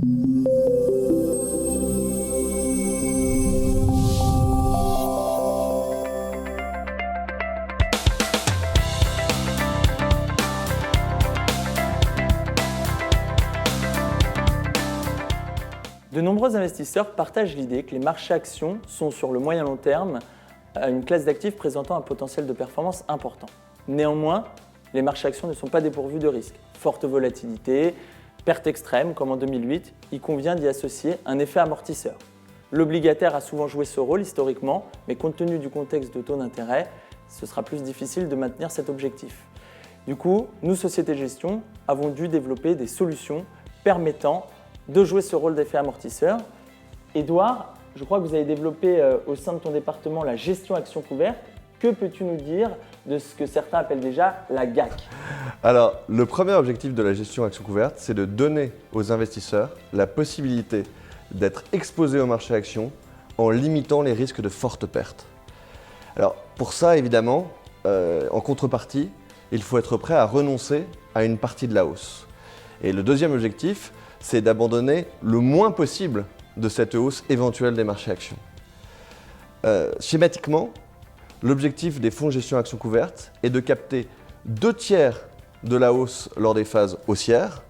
De nombreux investisseurs partagent l'idée que les marchés actions sont sur le moyen long terme une classe d'actifs présentant un potentiel de performance important. Néanmoins, les marchés actions ne sont pas dépourvus de risques. Forte volatilité, perte extrême comme en 2008, il convient d'y associer un effet amortisseur. L'obligataire a souvent joué ce rôle historiquement, mais compte tenu du contexte de taux d'intérêt, ce sera plus difficile de maintenir cet objectif. Du coup, nous, sociétés de gestion, avons dû développer des solutions permettant de jouer ce rôle d'effet amortisseur. Édouard, je crois que vous avez développé au sein de ton département la gestion action couverte. Que peux-tu nous dire de ce que certains appellent déjà la GAC? Alors, le premier objectif de la gestion action couverte, c'est de donner aux investisseurs la possibilité d'être exposés au marché actions en limitant les risques de fortes pertes. Alors, pour ça, évidemment, en contrepartie, il faut être prêt à renoncer à une partie de la hausse. Et le deuxième objectif, c'est d'abandonner le moins possible de cette hausse éventuelle des marchés actions. Schématiquement, l'objectif des fonds de gestion actions couvertes est de capter 2/3 de la hausse lors des phases haussières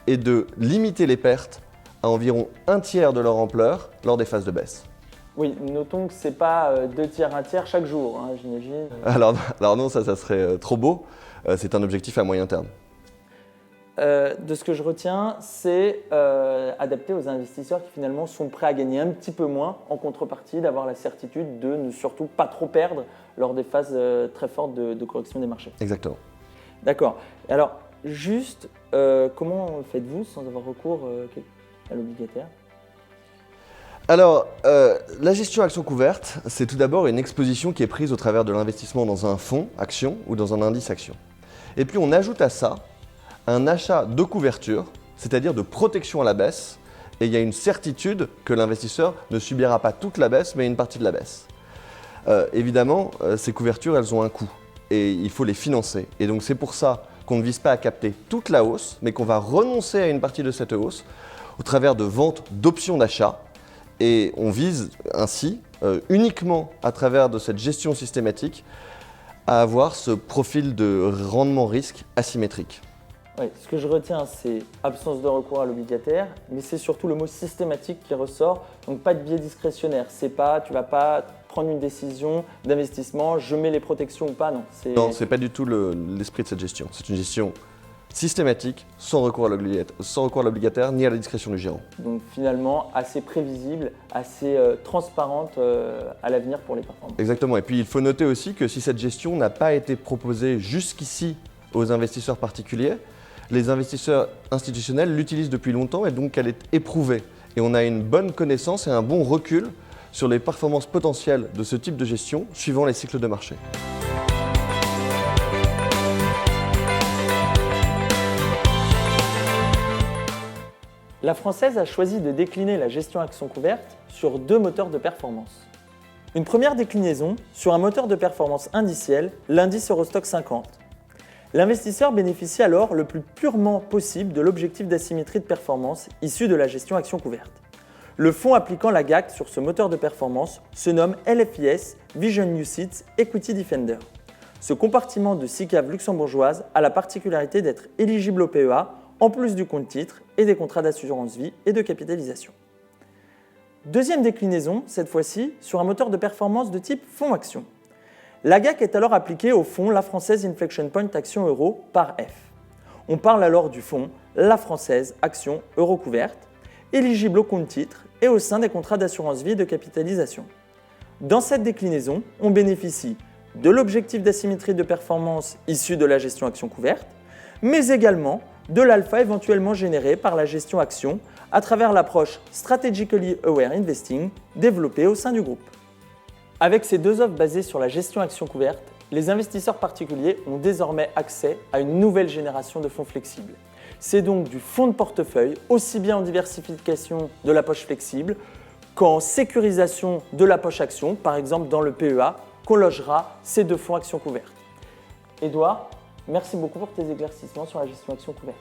et de limiter les pertes à environ 1/3 de leur ampleur lors des phases de baisse. Oui, notons que ce n'est pas 2/3, 1/3 chaque jour, hein, j'imagine. Alors non, ça serait trop beau. C'est un objectif à moyen terme. De ce que je retiens, c'est adapté aux investisseurs qui finalement sont prêts à gagner un petit peu moins en contrepartie d'avoir la certitude de ne surtout pas trop perdre lors des phases très fortes de correction des marchés. Exactement. D'accord. Alors, juste, comment faites-vous sans avoir recours à l'obligataire? Alors, la gestion action couverte, c'est tout d'abord une exposition qui est prise au travers de l'investissement dans un fonds action ou dans un indice action. Et puis on ajoute à ça un achat de couverture, c'est-à-dire de protection à la baisse, et il y a une certitude que l'investisseur ne subira pas toute la baisse, mais une partie de la baisse. Évidemment, ces couvertures, elles ont un coût, et il faut les financer. Et donc c'est pour ça qu'on ne vise pas à capter toute la hausse, mais qu'on va renoncer à une partie de cette hausse au travers de ventes d'options d'achat, et on vise ainsi, uniquement à travers de cette gestion systématique, à avoir ce profil de rendement-risque asymétrique. Oui, ce que je retiens, c'est absence de recours à l'obligataire, mais c'est surtout le mot systématique qui ressort, donc pas de biais discrétionnaire. C'est pas, tu vas pas prendre une décision d'investissement, je mets les protections ou pas, non. Non, c'est pas du tout l'esprit de cette gestion. C'est une gestion systématique, sans recours à l'obligataire ni à la discrétion du gérant. Donc finalement, assez prévisible, assez transparente à l'avenir pour les performances. Exactement, et puis il faut noter aussi que si cette gestion n'a pas été proposée jusqu'ici aux investisseurs particuliers, les investisseurs institutionnels l'utilisent depuis longtemps et donc elle est éprouvée. Et on a une bonne connaissance et un bon recul sur les performances potentielles de ce type de gestion suivant les cycles de marché. La Française a choisi de décliner la gestion action couverte sur 2 moteurs de performance. Une première déclinaison sur un moteur de performance indiciel, l'indice Eurostoxx 50. L'investisseur bénéficie alors le plus purement possible de l'objectif d'asymétrie de performance issu de la gestion action couverte. Le fonds appliquant la GAC sur ce moteur de performance se nomme LFIS Vision UCITS Equity Defender. Ce compartiment de SICAV luxembourgeoise a la particularité d'être éligible au PEA en plus du compte titre et des contrats d'assurance vie et de capitalisation. Deuxième déclinaison, cette fois-ci, sur un moteur de performance de type fonds action. La GAC est alors appliquée au fonds La Française Inflection Point Action Euro par F. On parle alors du fonds La Française Action Euro couverte, éligible au compte titre et au sein des contrats d'assurance vie et de capitalisation. Dans cette déclinaison, on bénéficie de l'objectif d'asymétrie de performance issu de la gestion action couverte, mais également de l'alpha éventuellement généré par la gestion action à travers l'approche Strategically Aware Investing développée au sein du groupe. Avec ces 2 offres basées sur la gestion action couverte, les investisseurs particuliers ont désormais accès à une nouvelle génération de fonds flexibles. C'est donc du fonds de portefeuille, aussi bien en diversification de la poche flexible qu'en sécurisation de la poche action, par exemple dans le PEA, qu'on logera ces 2 fonds action couverte. Édouard, merci beaucoup pour tes éclaircissements sur la gestion action couverte.